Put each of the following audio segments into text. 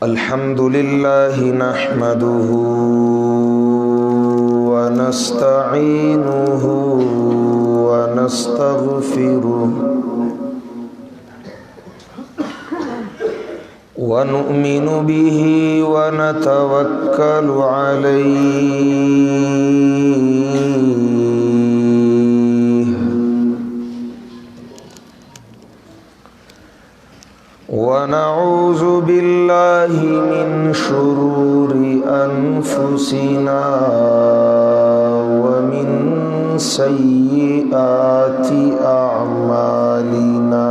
अल्हम्दुलिल्लाह नहमदुहु व नस्तईनुहु व नस्तगफिरुहु व नु'मिनु बिही व नतवक्कलु अलैहि व नऊज़ु बिल्लाहि मिन शुरूरि अनफुसिना व मिन सय्यिआति अअमालिना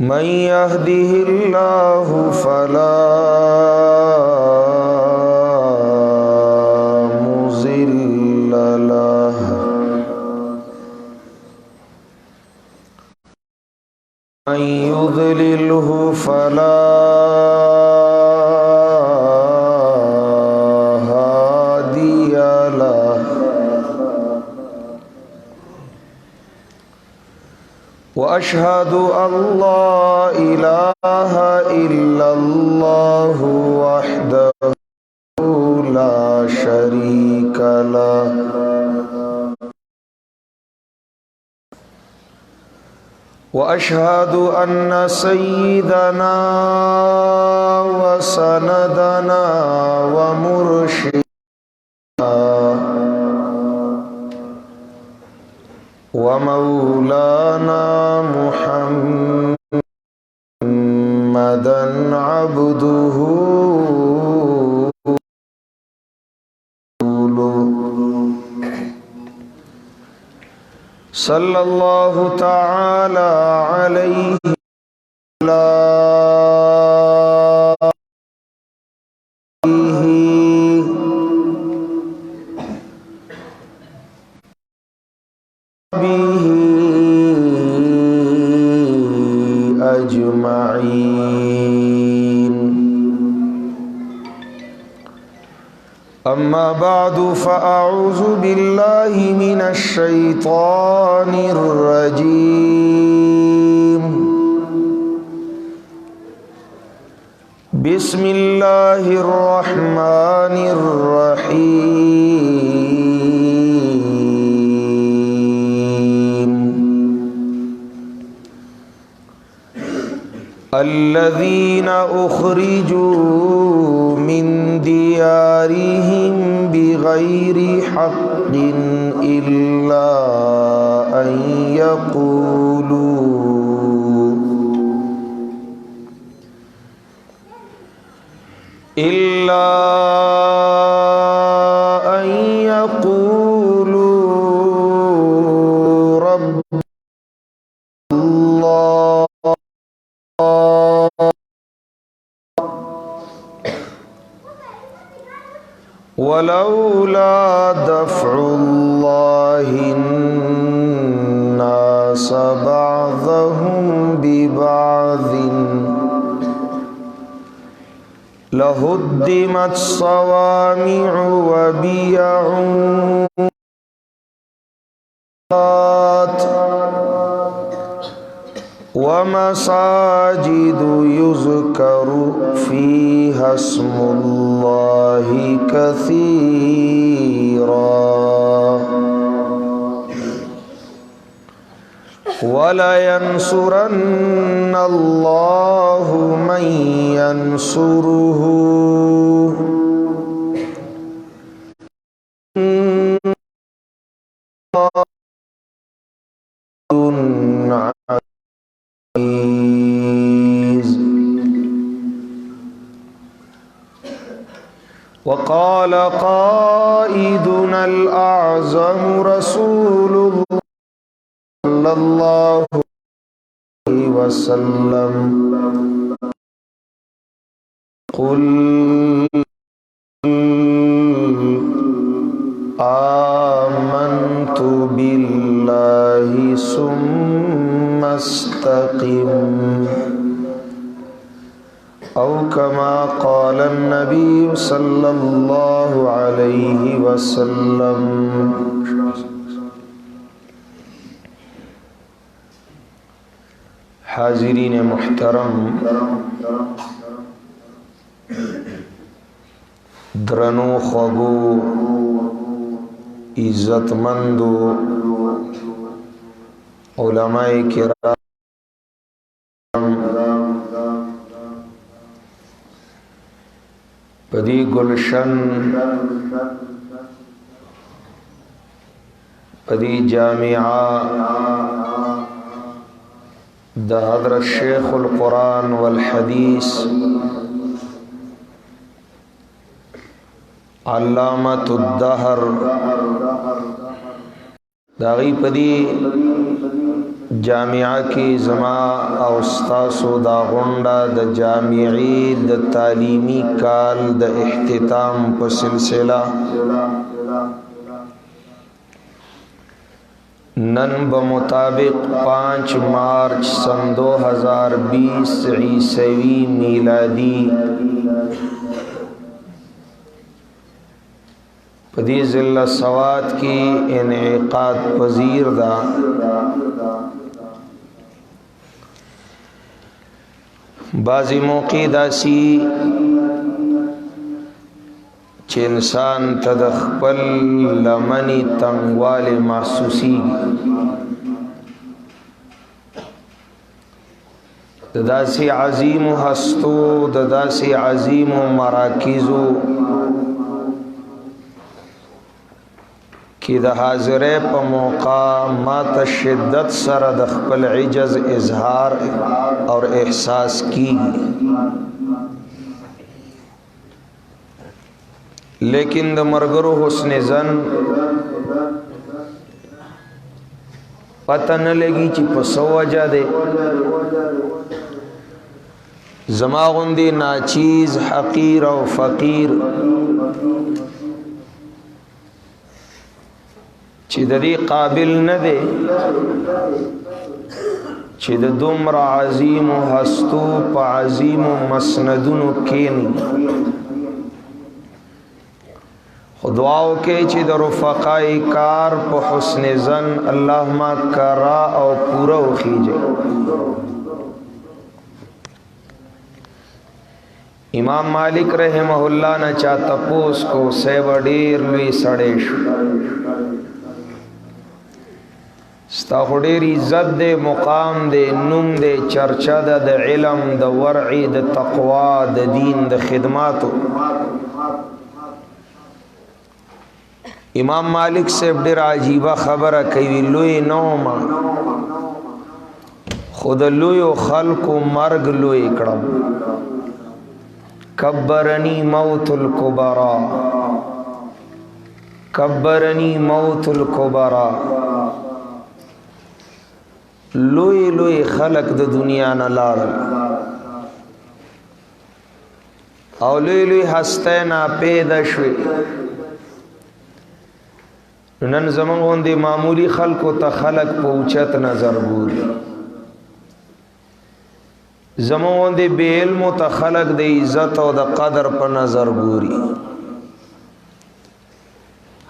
मन यहदिहिल्लाहु फला मुज़िल्ल लहु मन युद्लिल्हु फला हादिय लहु व अशहदु अल्ला इलाहा इल्लल्लाहु वहदहु ला शरीक लहु व अशहदु अन्न सय्यिदना व सनदना व मुर्शिदना व मौलाना मुहम्मदन अब्दुहु सल्लल्लाहु तआला अलैहि अजमाइन। अम्मा बादु फ़अऊज़ु बिल्लाहि मिनश शैतानिर रजीम। बिस्मिल्लाहिर रहमानिर रहीम। अल्लज़ीना उख़रिजू मिन दियारिहिम बिग़ैरि हक़्क़िन इल्ला अन यक़ूलू वलौला दफ़्उल्लाहि अन्नास बअज़हुम बिबअज़िन लहुद्दिमत सवामिअ व बियअ व मसाजिदु युज़करु फ़ीहा इस्मुल्लाहि कसीरा वलयंसुरन्नल्लाहु मन यंसुरुहु वक़ाल क़ाइदुना अल-अअज़म रसूलुल्लाह सल्लल्लाहु अलैहि वसल्लम क़ुल आमन्तु बिल्लाहि सुम्मा इस्तक़िम औ कमा क़ाल नबी सल्लल्लाहु अलैहि वसल्लम। حاضرین محترم، درنو خوږو عزتمندو علماء کرام، پدی گلشن پدی جامعہ دا حضرت شیخ القرآن والحدیث علامۃ الدہر داغی پدی جامعہ کی زما او استاسو دا غنڈا دا جامعی دا تعلیمی کال دا اختتام په سلسلہ نن بمطابق 5 مارچ سن 2020 عیسوی میلادی پدی ضلع سوات کی انعقاد پذیر دا بعضی موقع داسی چې انسان تدخپل لمنی تنگوال محسوسی دداسی عظیم ہستو دداسی عظیم مراکزو کی د حاضرې په موقع ما ته شدت سره د خپل عجز اظهار اور احساس کی، لیکن د مرګرو حسن زن پته نه لګي چې په څه وجه ده زما غوندې ناچیز حقیر او فقیر چې د دې قابل نه دی چې د دومره عظیم هستو په عظیم مسندونو کېني. خو دعاو کې چې د رفقای کار په حسن زن الله ما کرا او پورا وخیجه. امام مالک رحمه الله نه چا تپوس کو سیب ډیر لوی سړی شو، ستا خو ډیر عزت دے، مقام دے، نوم دے، چرچا ده د علم، د ورع، د تقوا، د دین، د خدماتو. امام مالک صاحب ډیر عجیبه خبره کوي، لوی نوما خود لوی خلق مرگ لوی کړم، کبرنی موت الکبرا، کبرنی موت الکبرا. لوی لوی خلق د دنیا نه لاړل او لوی لوی هسته نه پیدا شوي. نن زمون غوندې معمولی خلقو ته خلق په اوچت نظر ګوري، زمون غوندې بے علم ته خلق د عزت او د قدر په نظر ګوري،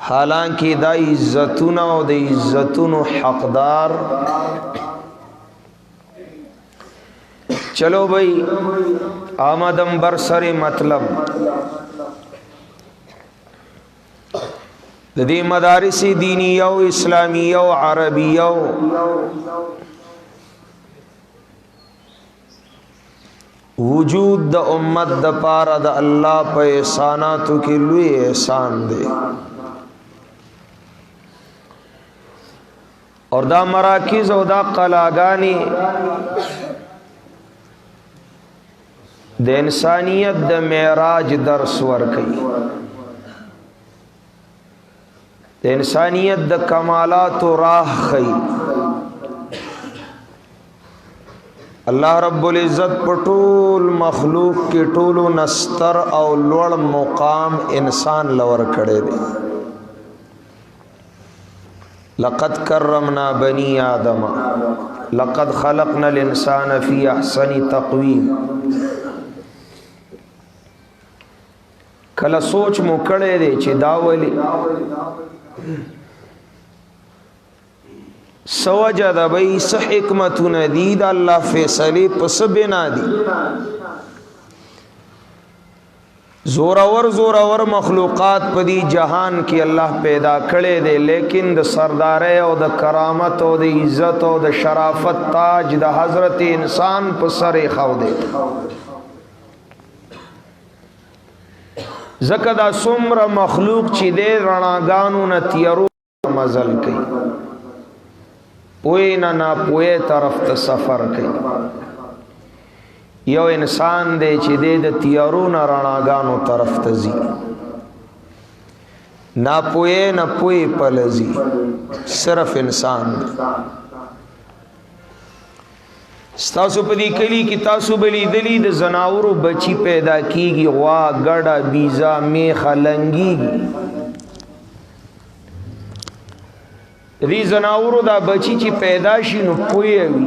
حالانکه دا عزتونه او د عزتونو حقدار. چلو بھائی آمدم برسر مطلب د دې مدارس دینیه او اسلامیه او عربیه وجود د امت د پاره د الله په احساناتو کې لوی احسان دی. اور دا مراکز او دا قلاګانی د انسانیت د معراج درس ورکي، د انسانیت د کمالات راه خي. الله رب العزت پټول مخلوق کې ټولو نستر او لوړ مقام انسان لور کړي دي. لقد کرمنا بنی آدم لقد خلقنا الانسان فی احسن تقویم. کله سوچ مو کړي دي چې دا ولی سوجه د بی س حکمتونه دی د الله فیصله پس بنا دی زورور مخلوقات په دی جهان کې الله پیدا کړي دي لیکن د سرداري او د کرامت او د عزت او د شرافت تاج د حضرت انسان په سر خو دی زکه دا څومره مخلوق چې د رڼاګانو نه تیارو مزل کوي پوی نه پوی طرف ته سفر کوي یو انسان دی چې د تیارو نه رڼاګانو طرف ته ځي نه پوی پلځي صرف انسان دی ستاسو په دې کلی کې تاسو بلی دلی د زناورو بچی پیدا کیږي غوا ګډه بیزا میخه لنګيږي دې زناورو دا بچی چې پیدا شي نو پوي وي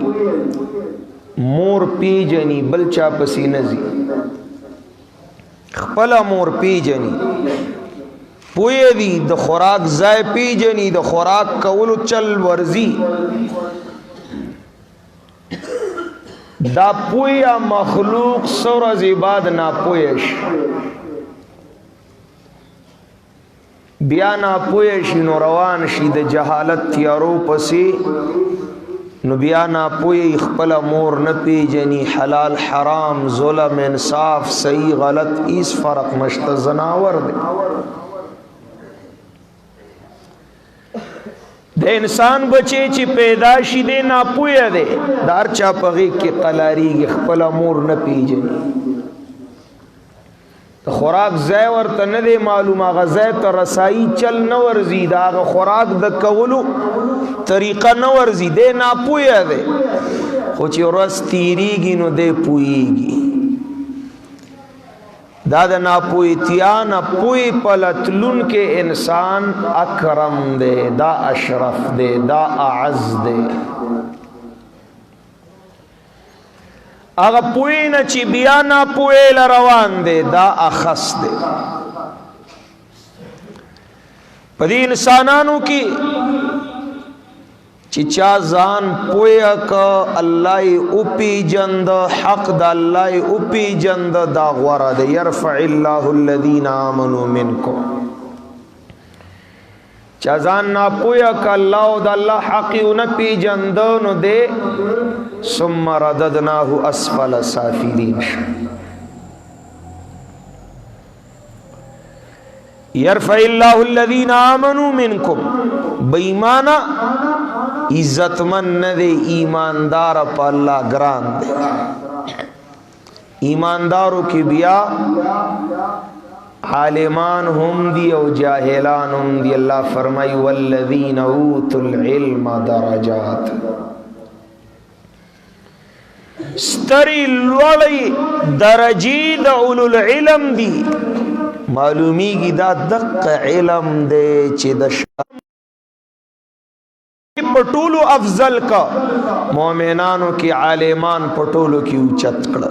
مور پیجنی بل چا پسې نزي خپل مور پیجنی پوي وي د خوراک ځای پیجنی د خوراک کولو چل ورزي دا پویا مخلوق سورز عباد نا پویش بیا نا پویش نو روان شي د جهالت تیارو پسی نو بیا نا پوی خپل مور نه پیجنی حلال حرام ظلم انصاف صحیح غلط اس فرق مشت زناور دی د انسان بچی چې پیدا شي دی ناپوهه دی دار چا پغی کې قلاریږي خپل امور نه پیژني د خوراک ځای ورته نه دی معلومه غذای ته رسایي چل نه ورزي دا خوراک د کولو طریقه نه ورزي دی ناپوهه دی خو چې ورځ تیریږي نو دی پوهیږي دا د ناپوهتیا نه پوی پلتلون کې انسان اکرم دے دا اشرف دے دا اعز دے اگا پوی نه چې بیا ناپوهی لروان دے دا اخص دے پدی انسانانو کی چې چا ځان پویا ک الله او پی جند حق د الله او پی جند دا غوړه د يرفع الله الذين امنوا منكم چا ځان نا پویا ک الله او د الله حق او نه پی جند نو دے ثم رددناه اسفل سافلين يرفع الله الذين امنوا منكم بېمانه عزتمن نه دی ایماندار په الله ګران دی ایماندارو کې بیا عالمان هم دی او جاهلان هم دی الله فرمای والذین اوتوا العلم درجات ستری لوړی درجی د اولو العلم دی معلومیږي دا دقه علم دی چې د پټولو افضل کا مومنانو کی عالمان پټولو کی اوچت کړه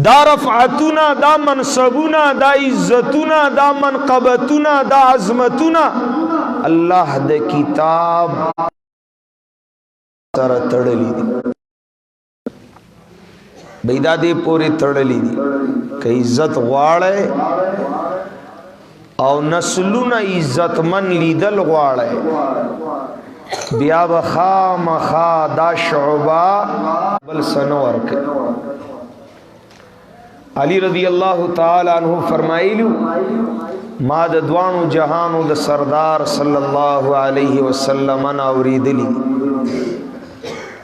دا رفعتنا دا منصبنا دا عزتنا دا منقبتنا دا عظمتنا الله د کتاب سره تړلې دي بیدا دې پوری تړلې دي که عزت غواړي او نسلونه عزتمن لیدل غواړي بیا بخامخا دا شعبہ بل سنور کې علی رضی اللہ تعالی عنہ فرمایلو ما د دوانو جهانو د سردار صلی الله علیه وسلم انا اوریدلی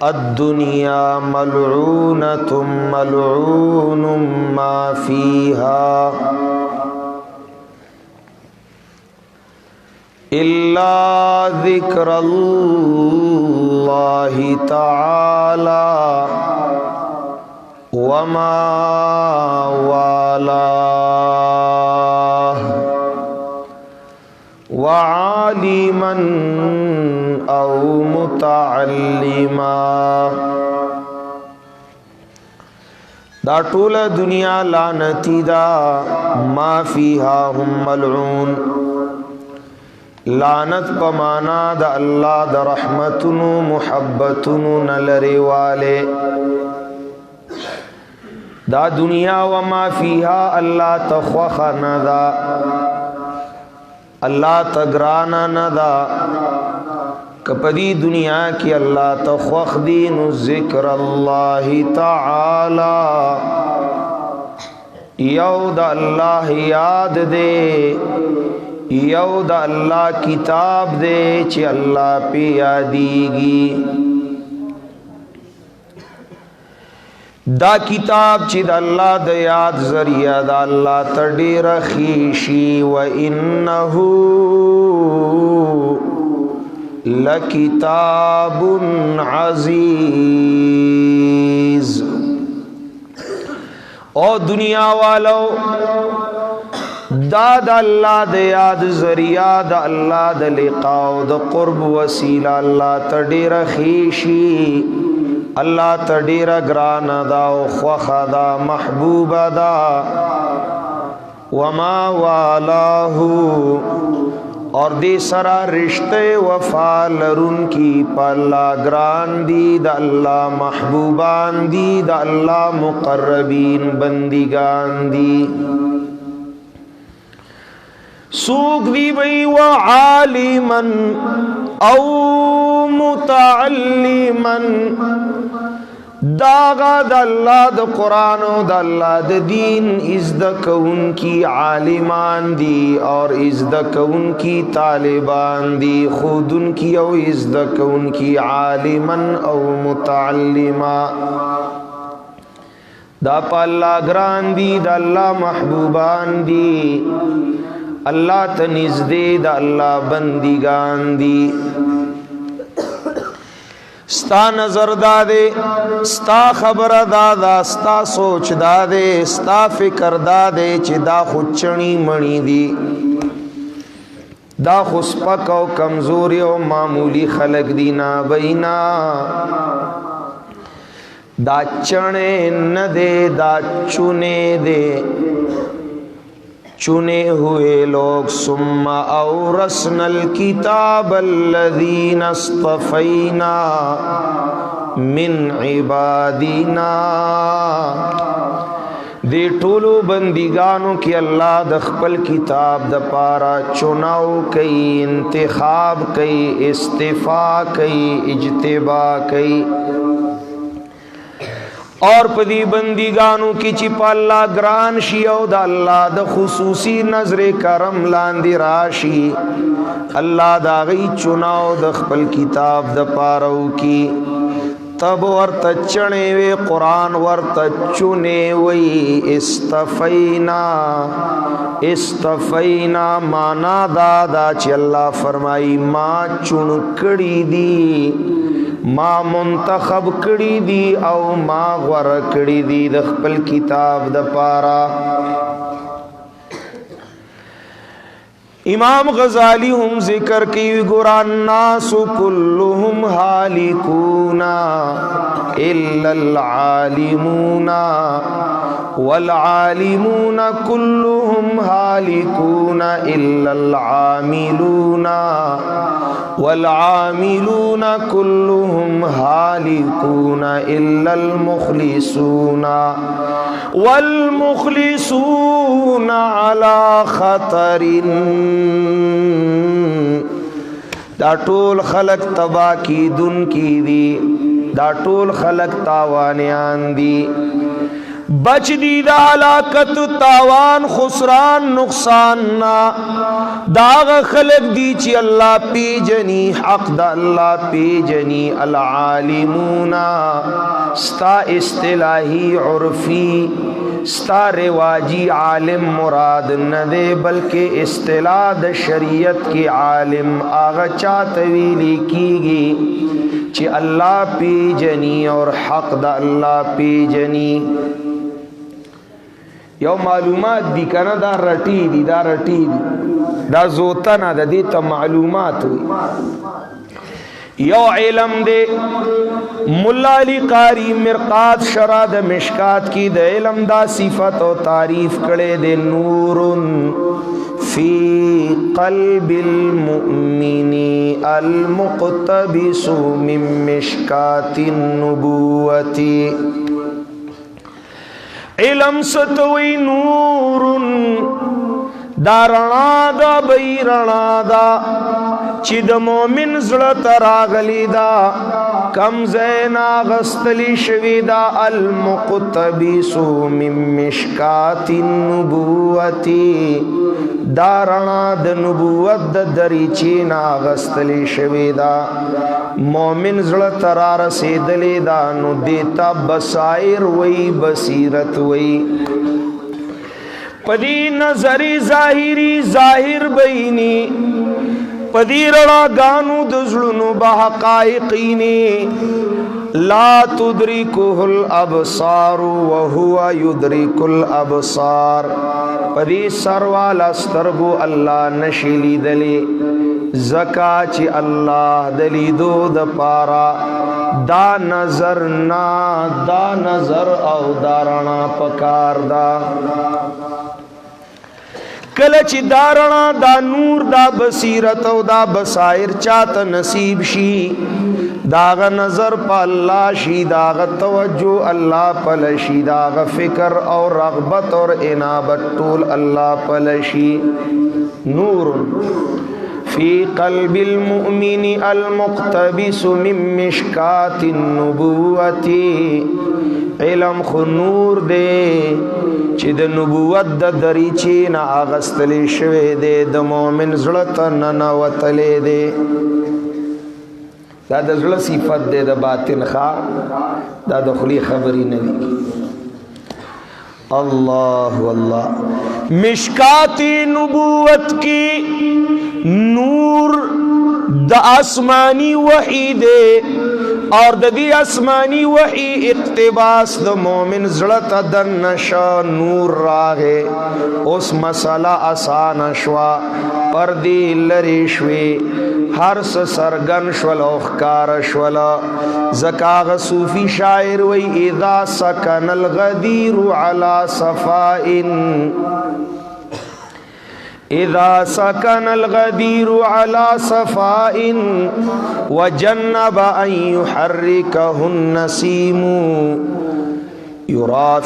الدنيا ملعونة ملعون ما فيها إلا ذكر الله تعالى وما والاه وعالما أو متعلما دا ټول دنیا لعنتی دا ما فيها هم ملعون لعنت په معنا د الله د رحمتونو محبتونو نلری والے دا دنیا و ما فیها الله تخوخ ندا الله تگرانا ندا کپدی دنیا کی اللہ تخوخ دین ذکر اللہ تعالی یود اللہ یاد دے یود اللہ کتاب دے چی اللہ پی یادیگی دا کتاب چی دا اللہ دا یاد ذریعہ دا اللہ تڑی رخیشی و انہو لکتاب عزیز او دنیا والو دا اللہ دا یاد ذریعہ دا اللہ دا لقاء دا قرب وسیلہ اللہ تڑیر خیشی اللہ تڑیر گران دا خوخ دا محبوب دا وما والاہو اور دی سرا رشتے وفا لرن کی پالا گران دی دا اللہ محبوبان دی دا اللہ مقربین بندگان دی سوک دی بئی وعالمن او متعلمن داغا دا اللہ دا قرآن و دا اللہ دا دین ازدک ان کی عالمان دی اور ازدک ان کی طالبان دی خود ان کی او ازدک ان کی عالمن او متعلما دا پا اللہ گران دی دا اللہ محبوبان دی اللہ تنزدے دا اللہ بندگان دی ستا نظر دادے ستا خبر دادا ستا سوچ دادے ستا فکر دادے چی دا خود چنی منی دی دا خسپک و کمزوری و معمولی خلق دینا بینا دا چنے ندے دا چنے دے چنے ہوئے لوگ ثم اورثنا الکتاب الذین اصطفینا من عبادنا دے ٹولو بندگانوں کی اللہ د خپل کتاب د پارا چناو کئی انتخاب کئی استفاء کئی اجتباع کئی اور پدی بندگانوں کی چپا اللہ گران شی او دا اللہ دا خصوصی نظر کرم لاندی راشی اللہ دا غی چناو دا خپل کتاب دا پارو کی تب ورطا چنے وی قرآن ورطا چنے وی استفینا مانا دادا چی اللہ فرمائی ما چن کڑی دی ما منتخب کڑی دی او ما غور کڑی دی د خپل کتاب د پارا امام غزالی ہم ذکر کی گران الناس کلهم حالکون الا العالمون والعالمون كلهم هالكون إلا العاملون والعاملون كلهم هالكون إلا المخلصون والمخلصون على خطر دا ټول خلق تبا کی دن کی دی دا ټول خلق تاوانیان دی بچ دی دا ہلاکت تاوان خسران نقصان نا داغ خلق دی چی اللہ پی جنی حق دا اللہ پی جنی العالمون ستا اصطلاحی عرفی ستا رواجی عالم مراد ندے بلکہ اصطلاح دا شریعت کی عالم آغا چا طویلی کی گی چی اللہ پی جنی اور حق دا اللہ پی جنی یو معلومات دی کنا دا رٹی دی دا زوتنا دا دیتا معلومات ہوئی یو علم دے مولا علی قاری مرقات شرح د مشکات کی د علم دا صفت و تعریف کڑے دے نورن فی قلب المؤمن المقتبس من مشکات النبوت علم ستوی نورن دا رڼا دا بی رڼا دا چې د مومن زړه ته راغلی دا کم زینا غستلی شوی دا المقتبس من مشکات النبوت دا رڼا د نبوت د دریچې نه غستلی شوی دا مومن زړه ته را رسېدلی دا نو دیتا بصائر وی بصیرت وی پدی نظری ظاہری ظاہر بینی پدی رڑا گانو دزلنو بحقائقینی لا تدرکه الابصار وهو يدرك الابصار پدی سروالا سترگو اللہ نشیلی دلی زکا چی اللہ دلی دو د پارا دا نظر نا دا نظر او دارنا پکار دا کلچ دارنا دا نور دا بصیرت او دا بصائر چاہتا نصیب شی داغ نظر پا اللہ شی داغ توجہ اللہ پلشی داغ فکر اور رغبت اور انابت طول اللہ پلشی نور فی قلب المؤمن المقتبس من مشکات النبوت علم خو نور دے چې د نبوت د دریچې نه اغستلی شوی دی د مؤمن زړه ته ننوتلی دی دا د زړه صفت دی د باطن ښه دا د خولې خبرې نه دي اللہ واللہ مشکات نبوت کی نور د آسمانی وحی دے اور د دی آسمانی وحی اقتباس د مومن زړه ته دننشا نور راغې اوس مسئله آسان شوا پردی لری شوی هر څه سرګن شول او ښکار شول زکاغ صوفی شاعر وی اذا سکن الغدیر علی صفاء اذا سکن الغدیر علی صفاء وجنب ان يحركه النسیم يرى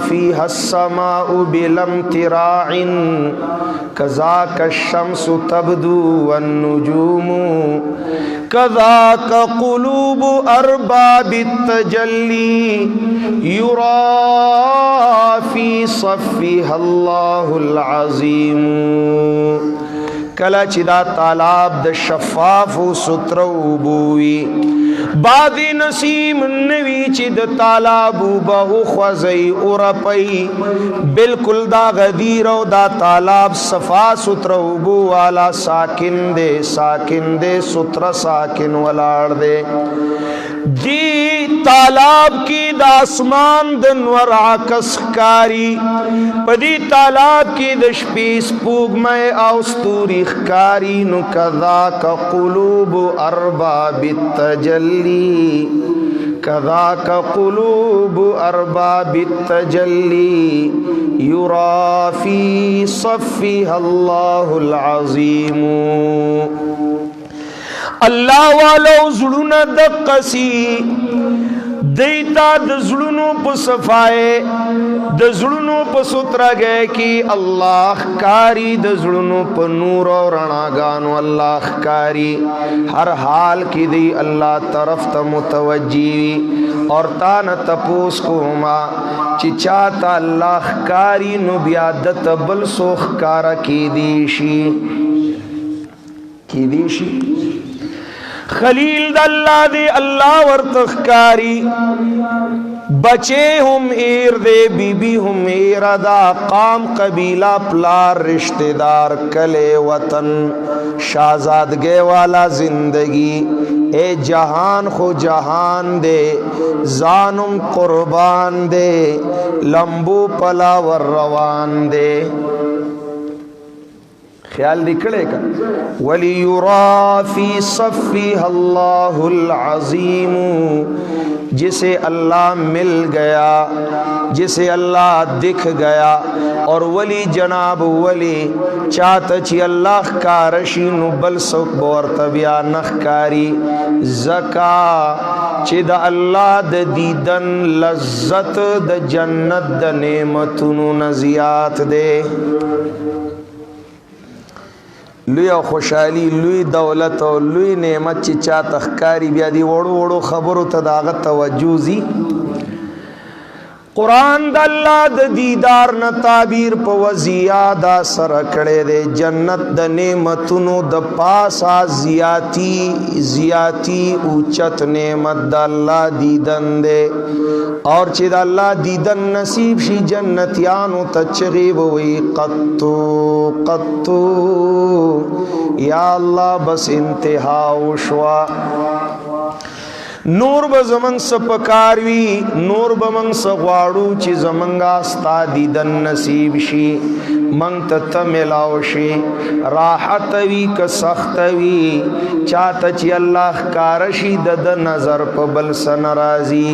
فيها السماء بلا امتراع كذاك الشمس تبدو والنجوم كذاك قلوب أرباب التجلي يرى في صفها الله العظيم کلا چې دا تالاب د شفاف و سترو بووي بادی نسیم نوی چې د تالاب بهو خوځي او رپي بالکل دا غدیر او دا تالاب صفا سترو بو والا ساکن دے ستر ساکن ولاړ دے دی تالاب کی دا اسمان دنور عکس کاری پدی تالاب کی د شپې سپوږمۍ او ستوري ښکاری نو کذاک قلوب ارباب التجلی کذاک قلوب ارباب التجلی یرا فی صفها اللہ العظیم اللہ والو زړونه دقسی دیتا د زړونو په صفائے د زړونو په سترګۍ کې الله ښکاری د زړونو په نور او رڼاګانو الله ښکاری هر حال کې دی الله طرف ته متوجي اور تا نه تپوس کوما چې چاته الله ښکاری نو بیا د تبل سو ښکارا کې دی شي خلیل د اللہ دے اللہ ورتخکاری بچے ہم ایر دے بی بی ہم ایر دا قام قبیلہ پلار رشتہ دار کلے وطن شہزادگے والا زندگی اے جہان خو جہان دے زانم قربان دے لمبو پلا ور روان دے خیال نکلے کا وَلِيُرَا فِي صَفِّهَا اللَّهُ الْعَظِيمُ، جسے اللہ مل گیا، جسے اللہ دکھ گیا، اور ولی جناب ولی چاہتا چی اللہ کارشی نو بل سوک بورتا بیا نخکاری زکا چی دا اللہ دا دیدن لذت دا جنت دا نعمتنو نزیات دے، لوی او خوشحالی، لوی دولت او لوی نعمت چې چا تخکاری بیا دی وړو وړو خبرو ته د هغه توجه زی. قرآن د الله د دیدار نه تعبیر په وزیاده سره کړی دی، جنت د نعمتونو د پاسه زیاتی اوچت نعمت د الله دیدن دی، اور چې د الله دیدن نصیب شي جنتیانو ته چغې به وایي قطو قطو یا الله بس انتها وشوه. نور به زمنګ سپکاروي، نور به منګ سغواړو چې زمنګا ستا دیدن نصیب شي، منګ ته ملاو شي، راحت وی که سخت وی، چاته چې الله ښکار شي د نظر په بل سن راضي.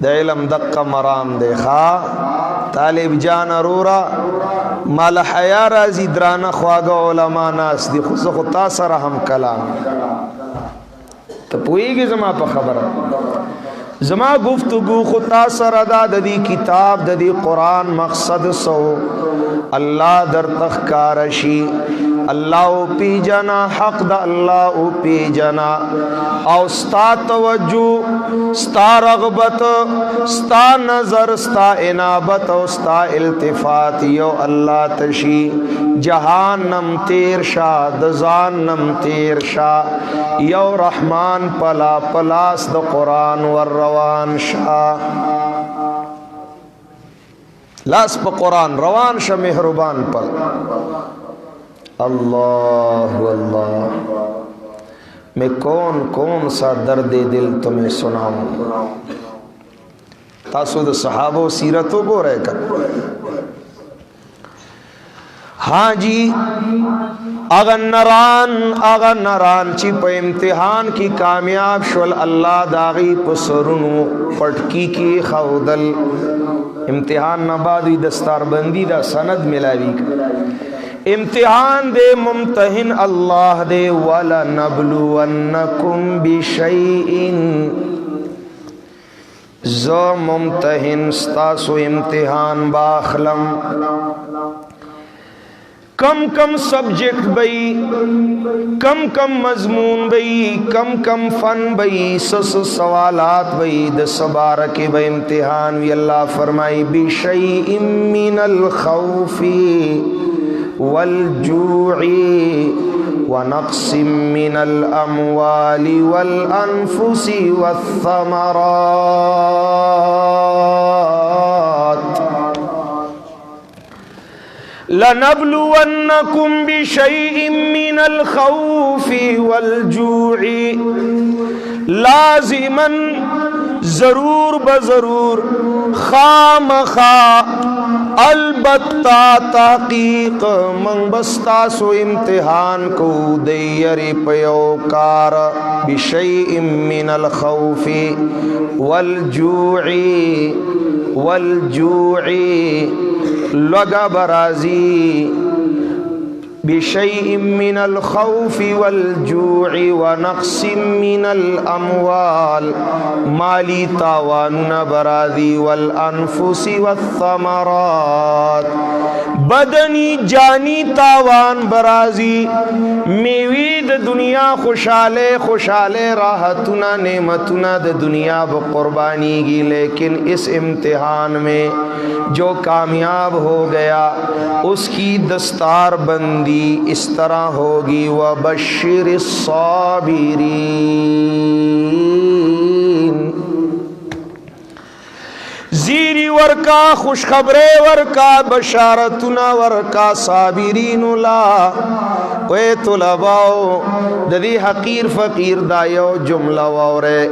د علم دقه مرام دی ښا طالب جان ارورا مال حیا راضي درانه خواږه علما ناس دي، خو تا سره هم کلام ته پوهیږي زما په خبره، زما گفتگو خو تا سره دا د دې کتاب د دې قرآن مقصد سو الله در تخکار شي، الله او پی جنا حق د الله او پی جنا، او ستا توجه ستا رغبت ستا نظر ستا انابت او ستا التفات یو الله تشی، جهانم تیر شا د ځانم تیر شا، یو رحمان پلا پلاس د قرآن ور روان شا، لاس پا قرآن روان شا مہربان پر. اللہ اللہ میں کون کون سا درد دل تمہیں سناؤں، تاسو د صحابو سیرتو کو رہے کر. ہاں جی اغا نران چی پا امتحان کی کامیاب شول اللہ داغی پسرنو پٹکی کی خودل، امتحان نبادوی دستار بندی دا سند ملاوی کا امتحان دے ممتحن اللہ دے وَلَنَبْلُوَنَّكُمْ بِشَيْءٍ، زو ممتحن ستاسو امتحان باخلم، کم کم سبجیکٹ بئی، کم کم مضمون بئی، کم کم فن بئی، سس سوالات بئی، دس بارک بئی امتحان وی. اللہ فرمائی بِشَيْءٍ مِّنَ الْخَوْفِ وَالْجُوعِ وَنَقْصٍ مِّنَ الْأَمْوَالِ وَالْأَنفُسِ وَالثَّمَرَاتِ. لَنَبْلُوَنَّكُمْ بِشَيْءٍ مِّنَ الْخَوْفِ وَالْجُوعِ، لازماً ضرور بضرور خامخا البتہ تحقیق من بستاسو امتحان کو دیر پیوکار بشیء من الخوف والجوع لگا برازی بشیء من الخوف والجوع ونقص من الاموال، مالی تاوان برازی، والانفس والثمرات، بدنی جانی تاوان برازی، میوید دنیا خوشالے خوشالے راحتنا نعمتنا د دنیا بقربانی گی، لیکن اس امتحان میں جو کامیاب ہو گیا اس کی دستار بندی اس طرح ہوگی وَبَشِّرِ الصَّابِرِينَ، زیر ورکا خوشخبری ورکا بشارتنا ورکا صابرین لا وی طلباو ددی حقیر فقیر دا یو جملہ وورے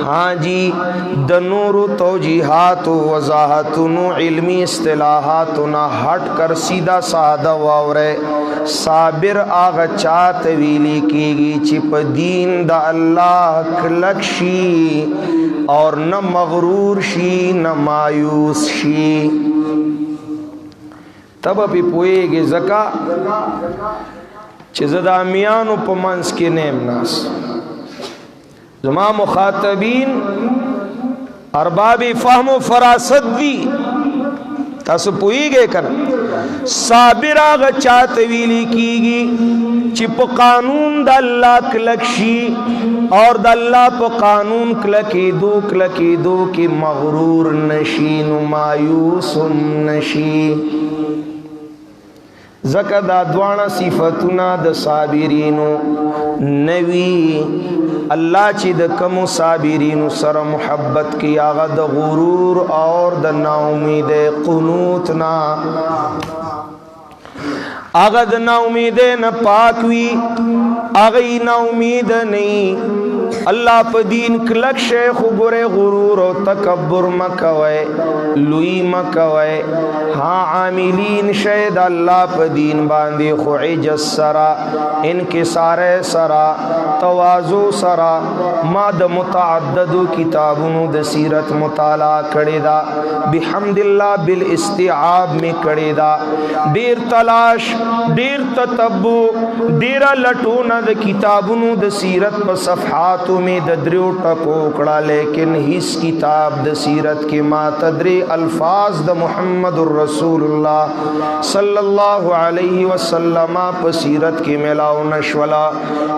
ہاں جی د نور توجیحات و وضاحتنو علمی اصطلاحاتنا ہٹ کر سیدھا سادہ وورے صابر آغا چاہت ویلی کیگی چپ دین دا اللہ کلک شی اور نہ مغرور شی نہ مایوس شی تب اپی پوئے گے زکا چیز دا میانو پا منس کے نیم ناس زما مخاطبین ارباب فهم و فراست دی تاسو پوئی گے کر صابر آغا چاہت ویلی کی گی چی پا قانون دا اللہ کلک شی اور دا اللہ پا قانون کلکی دو کی مغرور نشی مایوس نشی زکا دا دوانا صفتنا دا صابرینو نوی اللہ چی دا کمو صابرینو سر محبت کی آغا دا غرور اور دا نا امید قنوتنا آغا دا نا امید نا پاکوی آغای نا امید نہیں اللہ پا دین کلک شیخ گرے غرور و تکبر مکوئے لوی مکوئے ہاں عاملین شید اللہ پا دین باندی خو عجز سرا انکسار سرا توازو سرا ما دا متعددو کتابونو دا سیرت مطالعہ کردی دا بحمد اللہ بالاستعاب میں کردی دا دیر تلاش دیر تتبو دیر لٹونا دا کتابونو دا سیرت پا صفحاتو میں ددریو ٹکو کڑا لیکن ہس کتاب دا سیرت کے ما تدری الفاظ دا محمد الرسول اللہ صلی اللہ علیہ وسلم پا سیرت کے ملاو نشولا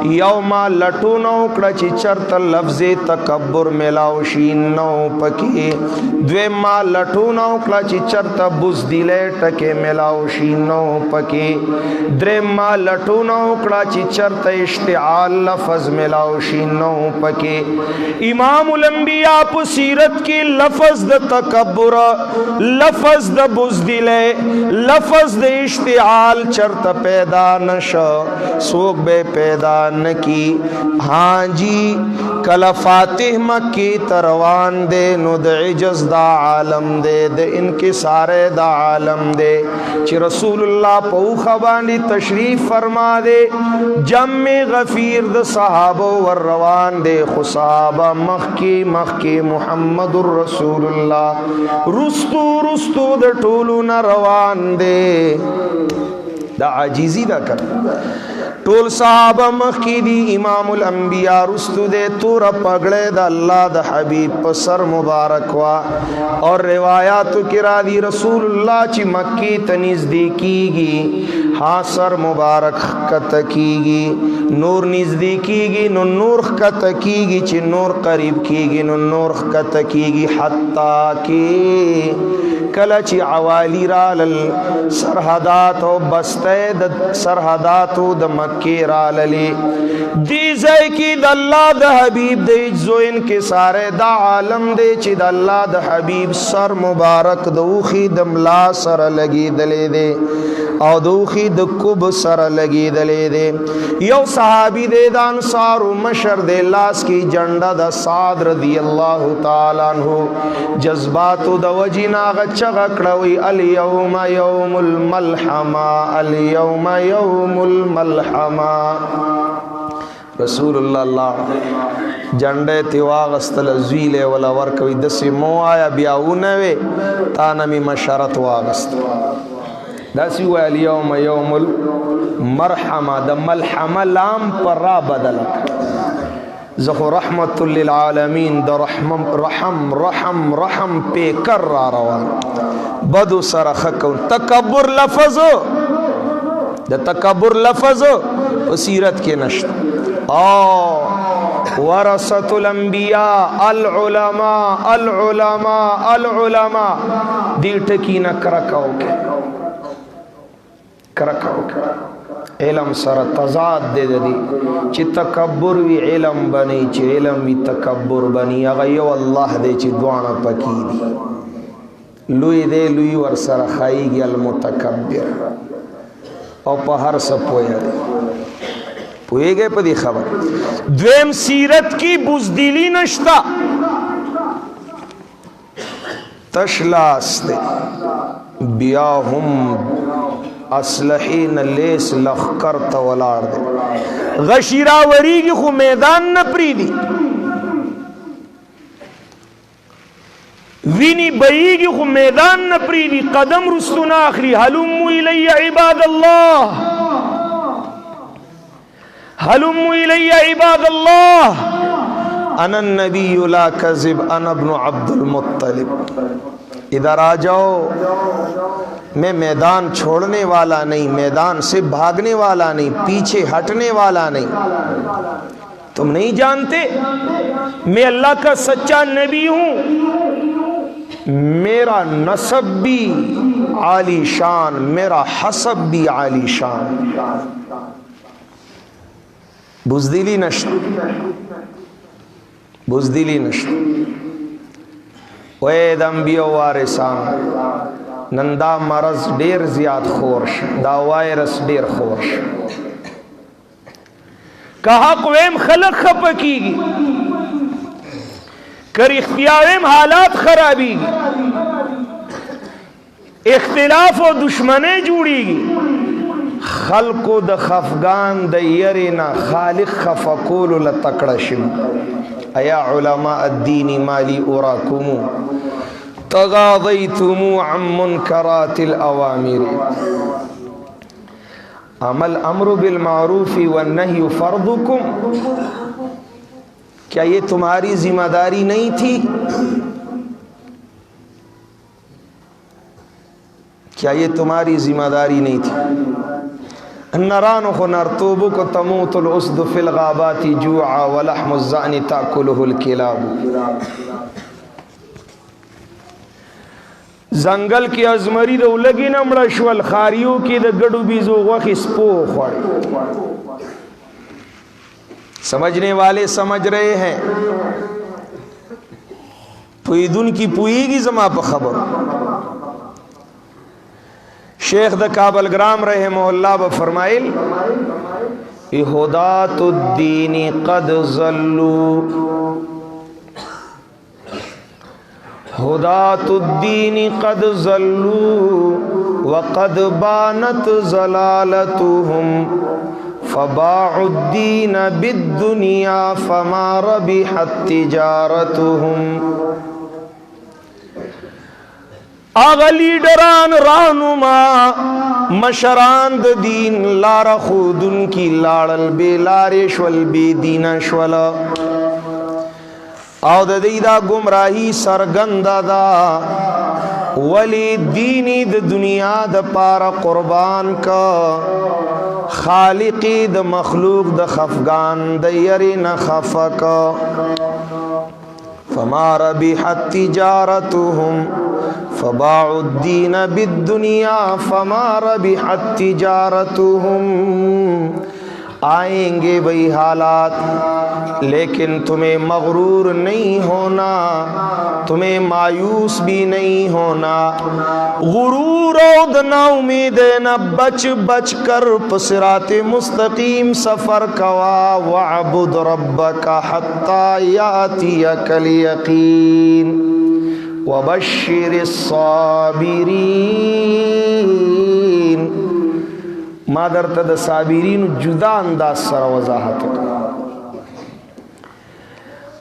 یوما لٹو نو کڑا چی چرت لفظ تکبر ملاو شین نو پکی دوے ما لٹو نو کڑا چی چرت بزدلے ٹکے ملاو شین نو پکی درے ما لٹو نو کڑا چی چرت اشتعال لفظ ملاو شین نو پکے امام الانبیاء پا سیرت کی لفظ دا تکبر لفظ دا بزدلے لفظ دا اشتعال چرت پیدا نشا سوک بے پیدا نکی ہاں جی کل فاتح مکی تروان دے نو دا عجز دا عالم دے دا انکسار دا عالم دے چی رسول اللہ پو خبانی تشریف فرما دے جمع غفیر دا صحابہ والروان دے خصابہ مخی محمد الرسول اللہ رستو دا ٹولو نا روان دے دا عجیزی دا کر ٹول صحابہ مخی دی امام الانبیاء رستو دے تورا پگڑے دا اللہ دا حبیب پسر مبارک وا اور روایاتو کرا دی رسول اللہ چی مکی تنزدیکی گی ہاں سر مبارک کتکی گی نور نزدیکی گی نو نور کتکی گی چی نور قریب کی گی نو نور کتکی گی حتیٰ کہ کلچی عوالی رالل سرحدات و بستے سرحدات و دا مکی راللی دیزے کی دا اللہ دا حبیب دے جو ان کے سارے دا عالم دے چی دا اللہ دا حبیب سر مبارک دوخی دملا سر لگی دلے دے او دوخی دکب سر لگی دلے دے یو صحابی دے دا انصار و مشر دے لاس کی جنڈا دا سعد رضی اللہ تعالیٰ عنہ جذباتو دا وجینا غچغ کڑوی الیوم یوم الملحمہ الیوم یوم الملحمہ رسول اللہ جنڈے تیواغستل زویلے والا ورکوی دسی مو آیا بیاونوے تانمی مشارت واغست داسی ہوئے الیوم یوم المرحمہ دا ملحمہ لام پر را بدلک زخو رحمت للعالمین دا رحم پہ کر را روان بدو سر خکون تکبر لفظو دا تکبر لفظو سیرت کے نشت ورثۃ الانبیاء العلماء دی ٹکی نہ کرکاو کے علم سر تضاد دے دی چی تکبر وی علم بنی چی علم وی تکبر بنی اغیو اللہ دے چی دوانا پکی دی लुई दे लुई वर सर खाईगी अलमुतकब्बिर और पे हर स पोया दे पोएगे पदी खबर। द्वेम सीरत की बुजदिली नश्ता तशलास्ते बिया हम असलही न लेस लखकर तवलार दे गशीरावरी की खु मैदान न प्रीदी विनी बई की खु मैदान न प्रीदी कदम रुस्तुना आखरी हलुम्मु इलैया इबादल्लाह हलुम्मु इलैया इबादल्लाह अनन नबी ला कज़िब अना इब्नु अब्दुल मुत्तलिब। इधर आ जाओ, मैं मैदान छोड़ने वाला नहीं, मैदान से भागने वाला नहीं, पीछे हटने वाला नहीं। तुम नहीं जानते मैं अल्लाह का सच्चा नबी हूं, मेरा नसब भी आली शान, मेरा हसब भी आली शान। बुज़दिली नश्त, बुज़दिली नश्त वैद अंबियो वारिसान नंदा मरज डेर ज़ियाद खोरश, दा वायरस डेर खोरश। कहा कुएम खलक खपकीगी कर इख्तियारेम हालात खराबीगी, इख्तिलाफ और दुश्मने जुड़ीगी। खल्को द खफगान द यरिना खालिक खफकूल लतकड़शिम। अया उलमा अद्दीनी माली उराकुमु तगादैतुमु अम मुनकरातिल अवामिर। अमल अम्रु बिल मारूफी व नही फर्दुकुम। क्या ये तुम्हारी जिम्मेदारी नहीं थी? क्या ये तुम्हारी जिम्मेदारी नहीं थी? नरान को नरतूबु को तमूतुल उसद फिल गाबाती जुआ व लहमु ज़ानी ताकुलुहुल किलाब। जंगल की अजमरी दो लगी नमड़ा शवल खारियों की द गडू बीजो वख स्पो खड़े। समझने वाले समझ रहे हैं, पुईदुन की पुईगी जमा पर खबर। शेख द काबल ग्राम रहमहुल्लाह ब फरमाइल इहुदातुद्दीन कद ज़ल्लू, हुदातुद्दीन कद ज़ल्लू व कद बानत ज़लालतुहुम फबाउद्दीन बिद्दुनिया फमा रबिहत तिजारतुहुम। आगा लीडरान रहनुमा मशरान द दीन लारा खुदुन की लाड़ल बेलारेश्वल बेदीनश्वल आव दीदा गुमराही सरगंदा दा वली दीनी द दुनिया द पारा कुर्बान का खालिकी द मखलूक द खफगान द यरी न खफक फमा रबिहत तिजारतुहुम फबाउद्दीन बिद्दुनिया फमा रबिहत तिजारतुहुम। आएंगे वही हालात, लेकिन तुम्हें मगरूर नहीं होना, तुम्हें मायूस भी नहीं होना। गुरूर और ना उम्मीद न बच बच कर सिराते मुस्तकीम सफ़र कवा वअबुद रब्बका हत्ता यातियकल यकीन वबश्शिरिस साबिरीन। मादर तद साबिरीन जुदा अंदाज सर वजाहत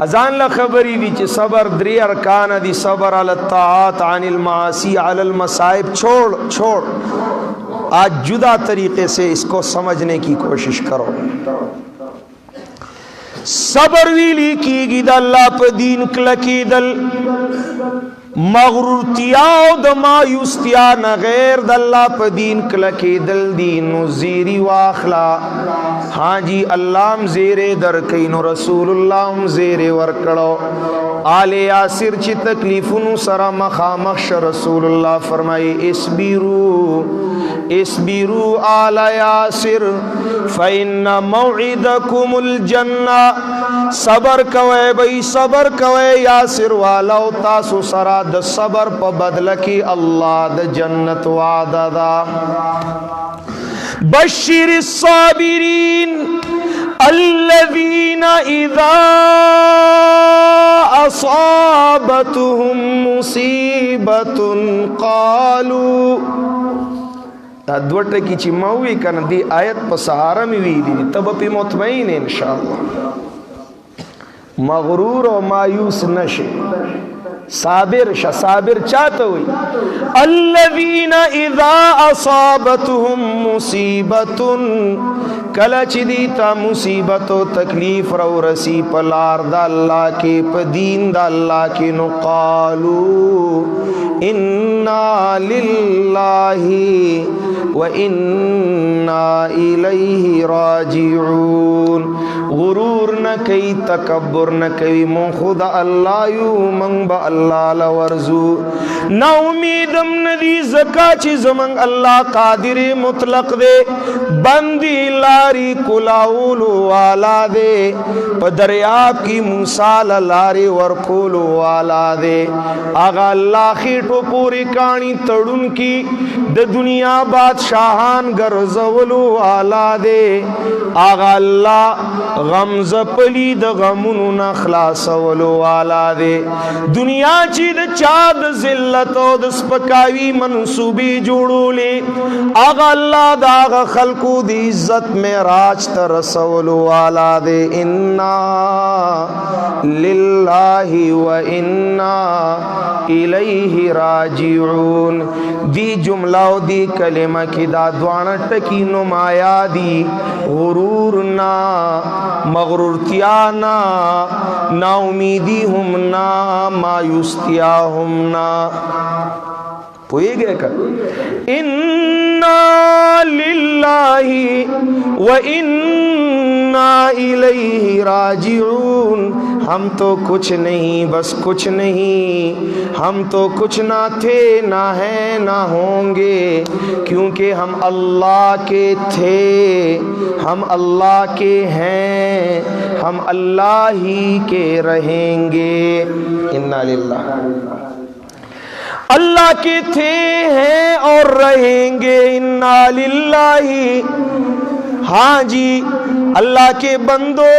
अजान ला खबरी दी च सबर द्री अरकान दी सबर अल ताआत अनिल मासी अल मसाइब छोड़ छोड़। आज जुदा तरीके से इसको समझने की कोशिश करो। सबर वीली की गिदल्ला प दीन क्लकी दल मगरूरतियाओ द मायूस्तिया न गैर दल्ला प दीन क्लकी दल दीन ज़ीरी वाखला। हाँ जी अल्लाह ज़ेरे दर कईनो रसूलुल्लाह ज़ेरे वर्कड़ो आले यासिर ची तकलीफुनु सरा मखामक्ष रसूलुल्लाह फरमाई इसबिरू इस्बिरू आला यासिर फ़इन्ना मौइदकुमुल जन्ना, सबर कवे भाई सबर कवे यासिर वाला तासु सरा द सबर प बदल की अल्लाह द जन्नत वादा दा। बश्शिर साबिरीन अल्लज़ीना इज़ा असाबतहुम मुसीबतुन क़ालू, अद्वट की चिमावी कन दी आयत पर सहारा में वीली तब पे मुतमईन इंशाअल्लाह। मगरूर और मायूस नशे साबिर साबिर चाहते हुई अल्लज़ीना इज़ा असाबतहुम मुसीबतुन, कलच दीता मुसीबतो तकलीफ रो रसी पलार दा अल्लाह के पदीन दा अल्लाह के नुकालू इन्ना लिल्लाही व इन्ना इलैहि राजिऊन। गुरूर न कई तकब्बुर न कई मो खुदा अल्लाह यू मंग बा अल्लाह लवर्जू, ना उम्मीदम नदी ज़का चीज़ मंग अल्लाह कादिर मुतलक दे, बंदी लारी कुलाउलू वाला दे, पदरियाब की मूसाल लारी वरकुलू वाला दे। आगा अल्लाह खीटो पूरी कहानी तड़ुन की द दुनिया बादशाहान गरजवलू वाला दे। आगा अल्लाह गमज़ पली द गमुनु न खलासवलू वाला दे। दुनिया ची द चाद जिल्लतो द स्पकावी मनसूबी जोड़ोले, आगा अल्लाह दागा खल्कू दी इज्जत में राज तरसवलू वाला दे। इन्ना लिल्लाही व इन्ना इलैहि राजिऊन। दी जुमलाओ दी कलिमा की दादवाना टकी नुमाया दी, गुरूर ना मगरूरतिया ना, ना उम्मीदी हम ना, मायूसिया हम ना। पुए गए कर इन्ना लिल्लाही व इन्ना इलैहि राजिऊन। हम तो कुछ नहीं बस कुछ नहीं, हम तो कुछ ना थे ना हैं ना होंगे, क्योंकि हम अल्लाह के थे, हम अल्लाह के हैं, हम अल्लाह ही के रहेंगे। इन्ना लिल्लाह अल्लाह के थे हैं और रहेंगे। इन्ना लिल्लाही, हाँ जी अल्लाह के बंदो,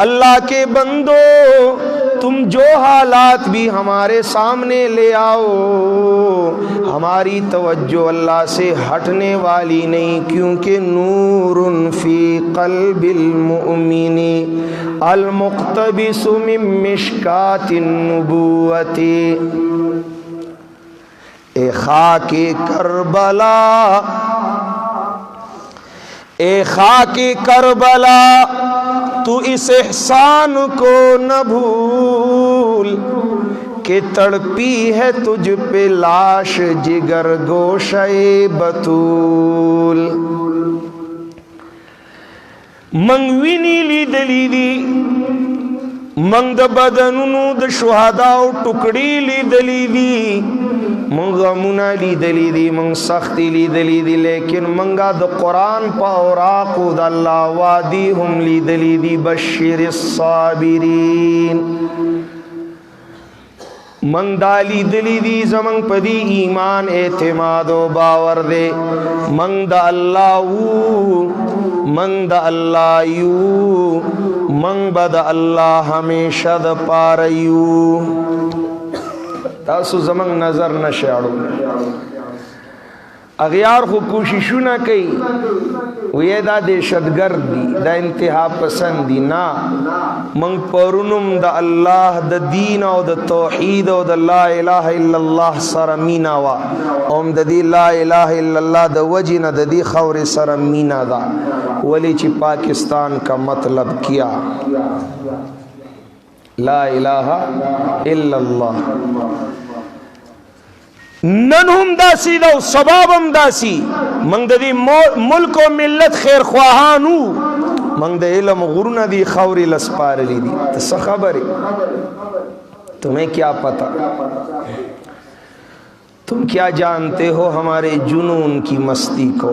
अल्लाह के बंदो तुम जो हालात भी हमारे सामने ले आओ, हमारी तवज्जो अल्लाह से हटने वाली नहीं, क्योंकि नूरुन फी क़ल्बिल मुअमिनी अल मुक़्तबिसु मिन मिश्कातिन नुबुव्वती। ए खाके करबला, ए खाके करबला तू इस एहसान को न भूल, कि तड़पी है तुझ पे लाश जिगर गोशे बतूल। मंगविनी ली दलीदी मंग द बदनुनु द शुहदाओ टुकड़ी ली दलीदी, मंग गमुना ली दलीदी मंग सख्ती ली दलीदी, लेकिन मंगा द कुरान पावराकु द अल्लाह वादी हम ली दलीदी। बश्शिरिस साबिरीन मंग दाली दलीदी जमंग पदी ईमान एतमादो बावर दे। मंग द अल्लाहू मंग द अल्लाह यू, मंग बद अल्लाह हमेशा द पारयू। तासु जमंग नजर न शाड़ो अगयार को कोशिशु न कई, वे दा दहशतगर्दी दा इंतहा पसंदी ना। मंग परुनुम द अल्लाह द दीन और द तौहीद और द ला इलाहा इल्लल्लाह सरमीना वा, ओम द दी ला इलाहा इल्लल्लाह द वजिन द दी खौर सरमीना दा। वली ची पाकिस्तान का मतलब किया ला इलाहा इल्लल्लाह। ननहुम दासी दो सबाबम दासी मंगदी मुल्क व मिल्लत खैर ख्वाहानू, मंगद इल्म गुरुना दी खौरी लसपार ली दी। तो खबर तुम्हें क्या पता, तुम क्या जानते हो हमारे जुनून की मस्ती को।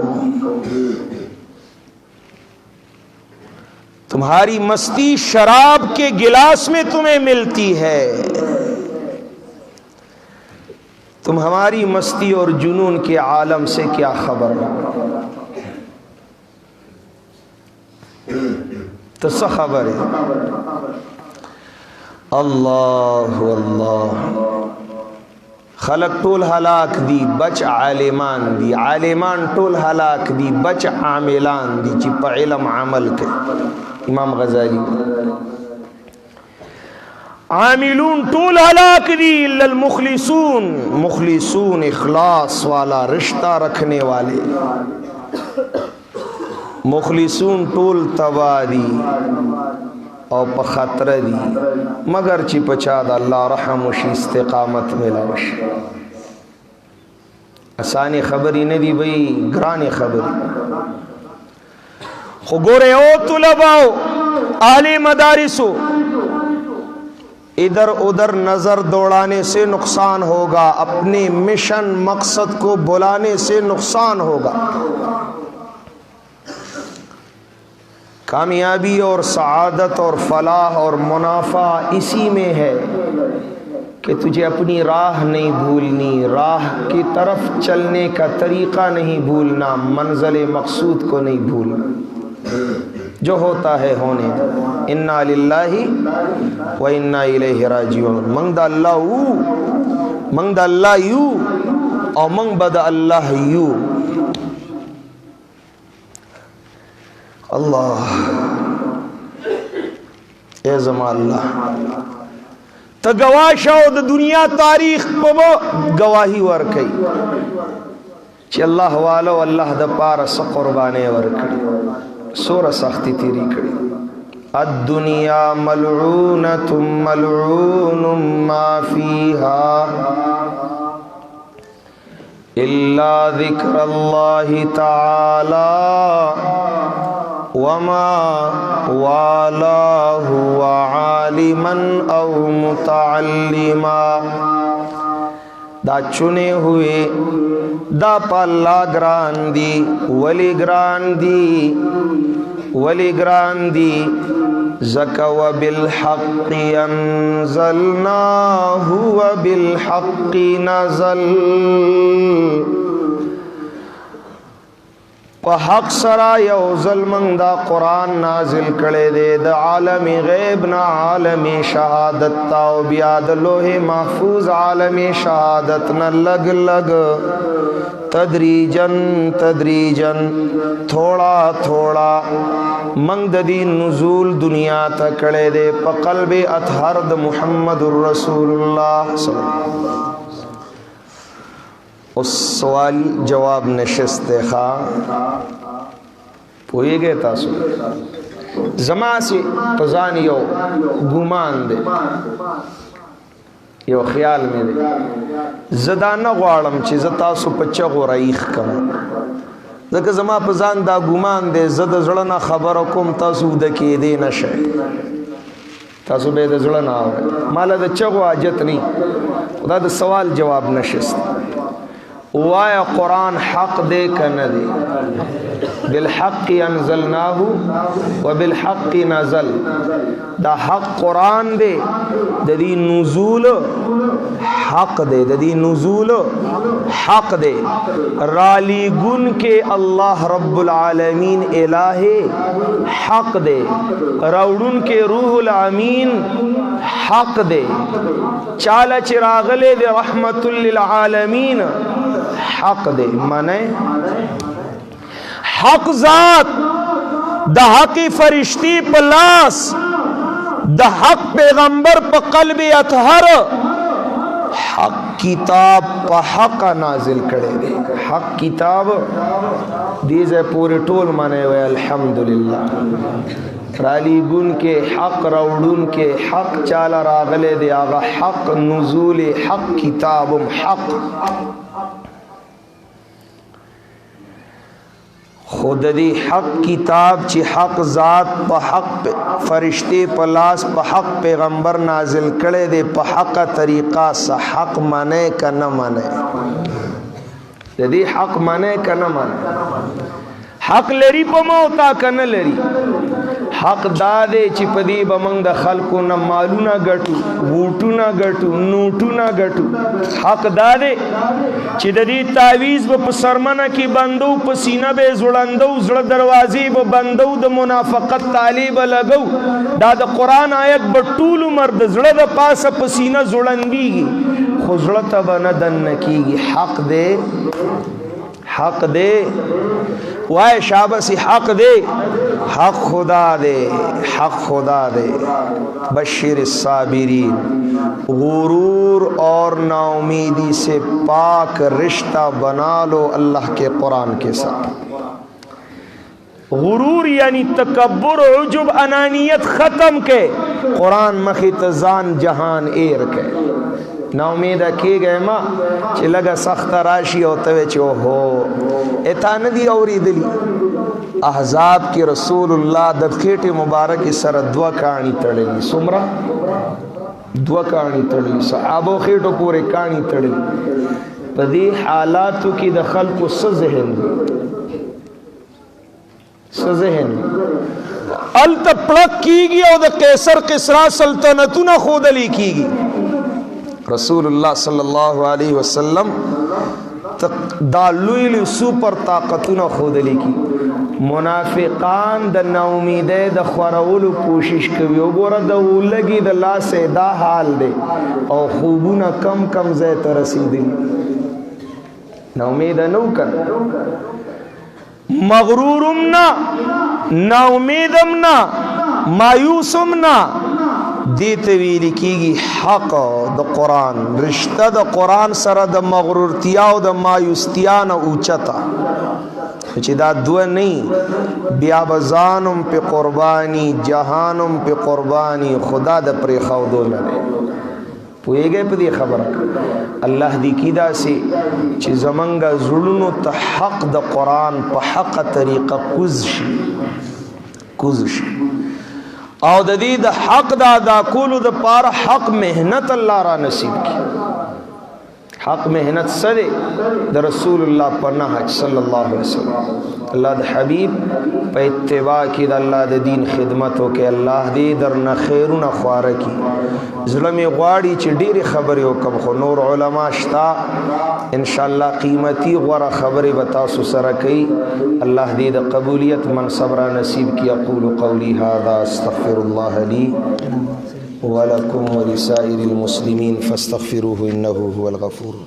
तुम्हारी मस्ती शराब के गिलास में तुम्हें मिलती है। तुम हमारी मस्ती और जुनून के आलम से क्या खबर। तो सब खबर है। अल्लाह अल्लाह खलक टोल हलाक दी बच आलिमान दी, आलिमान टोल हलाक दी बच आमिलान दी ची पे इल्म अमल के। इमाम गजाली आमिलून टोल हलाक दी इल्लल मुखलिसून, मुखलिसून इखलास वाला रिश्ता रखने वाले, मुखलिसून टोल तबादी और पखतर दी मगर ची पचाद अल्लाह रहमुशी इस्तिकामत मिलावश। आसानी खबरी न दी भाई, ग्रानी खबरी। गोरे ओ तुलबाओ आले मदारिसो, इधर उधर नजर दौड़ाने से नुकसान होगा, अपने मिशन मकसद को बुलाने से नुकसान होगा। कामयाबी और सआदत और फलाह और मुनाफा इसी में है कि तुझे अपनी राह नहीं भूलनी, राह की तरफ चलने का तरीक़ा नहीं भूलना, मंज़िल मकसूद को नहीं भूलना। जो होता है होने दो। इन्ना लिल्लाहि व इन्ना इलैहि राजिऊन। मंगदा अल्लाह यू और मंग बदा अल्लाह यू। अल्लाह ए ज़मा अल्लाह तो गवाशो द दुनिया तारीख को गवाही वर कई ची अल्लाह वालो अल्लाह द पार स कुर्बाने वर कड़ी सोर सख्ती तेरी कड़ी। अद्दुनिया मलऊनतुम मलऊनुम मा फीहा इल्ला ज़िक्रुल्लाहि तआला वमा वालाहु आलिमन औ मुतअल्लिमा। दा चुने हुए दा पल्ला ग्रान दी वली ग्रान दी, वली ग्रान दी ज़का व बिलहक़्क़ि अंज़लनाहु व बिलहक़्क़ि नज़ल। हक सरा यौजल मंदा कुरान नाजिल करे दे द आलमी गैब ना आलमी शहादत ताओ बियाद लोहे महफूज आलमी शहादत न लग लग तदरीजन तदरीजन थोड़ा थोड़ा मंगदी नुज़ूल दुनिया तक करे दे पकल्बे अतहरद मुहम्मदुर रसूलुल्लाह। उस सवाल जवाब नशिस्त खा पोए गए तासु जमा से पजान यो गुमान दे यो ख्याल में दे जदाना ग्वाड़म ची जतासु पच्चा गोराइख कम जक जमा पजान दा गुमान दे जद जड़ना खबर कुम तासु दके दे नशे तासु बेद जड़ना हो माला द चगो आजत नहीं खुदा द सवाल जवाब नशिस्त वाया कुरान हक दे का न दे बिलहक़्क़ि अंज़लनाहु व बिलहक़्क़ि नज़ल। दा हक कुरान दे ददी नुज़ूल हक दे, ददी नुज़ूल हक दे राली गुन के अल्लाह रब्बुल आलमीन इलाहे हक दे रौड़ुन के रूहुल अमीन हक दे चाला चिरागले दे रहमतुल लिल आलमीन हक दे। माने हक जात द हकी फरिश्ती पलास द हक पैगंबर प कल्बे अतहर हक किताब प हक नाजिल करे दे। हक किताब दीजे पूरे टोल माने वे अल्हम्दुलिल्लाह राली गुन के हक रौड़ुन के हक चाला रागले दे आगा हक नुज़ूल हक किताबुम हक। خود دی حق کتاب چې حق ذات په حق فرشتے په لاس په حق پیغمبر نازل کړي دي په حق طریقہ سه حق مانه کنه مانه د دې حق مانه کنه مانه حق لري په موتا کنه لري حق داده چې پدی بمنګ د خلکو نه مالونه ګټو ووټونه ګټو نوټونه ګټو حق داده چې د دې تعویز په سرمنه کې بندو په سینه به زړندو زړه دروازې به بندو د منافقت طالب لګو دا د قران آیت په ټول مرد زړه د پاسه په سینه زړندېږي خو زړه ته به نه دن کېږي حق دے وائے شابسی حق دے حق خدا دے بشر الصابرین غرور اور نا امیدی سے پاک رشتہ بنا لو اللہ کے قرآن کے ساتھ غرور یعنی تکبر عجب انانیت ختم کے قرآن مخی تزان جہان ایر کے نا امید کی گئے ماں چی لگا سخت راشی ہوتا ہے چی اوہو اتا ندی اوری دلی احزاب کی رسول اللہ دبخیٹ مبارک سر دوا کانی تڑلی سمرا دوا کانی تڑلی صحابو خیٹو پورے کانی تڑلی پدی حالاتو کی دخل کو سذہن التپڑک کی گی او دا قیسر قسرا سلطنتو نا خودلی کی گی رسول اللہ صلی اللہ علیہ وسلم دا لویل سوپر طاقتونه خودلی کی منافقان د ناامیدۍ د خورولو کوشش کوي وګوره د ولګي د لاسه دا حال دی او خوبونه کم کم ځای ته رسیدلی ناامید نو کړه مغرورم نه ناامیدم نه مایوسم نه دیتے ویلی کیگی حق دا قرآن رشتہ دا قرآن سره دا مغرورتیاو دا مایوستیان اوچتا چی دا دو نہیں بیا بزانم پی قربانی جہانم پی قربانی خدا دا پری خودو نرے پوئے گئے پا دی خبر اللہ دی کی دا سی چی زمانگا ظلنو تا حق دا قرآن پا حق طریقہ کزش او د دې د حق دا ادا کولو د پاره حق مهنت الله را نصیب کی حق مهنت سره د رسول الله پر نهج صلی الله علیه وسلم الله د حبیب په اتباع کې د الله د دین خدمت وکي الله دې درنه خیرونه خواره کی ظلم غواړي چې ډېری خبرې وکم خو نور علما شتا ان شاء الله قیمتي غوړه خبرې به تاسو سره کوي الله دې د قبولیت منصب را نصیب کی اقول قولی هذا استغفر الله لي ولكم ولسائر المسلمين فاستغفروه انه هو الغفور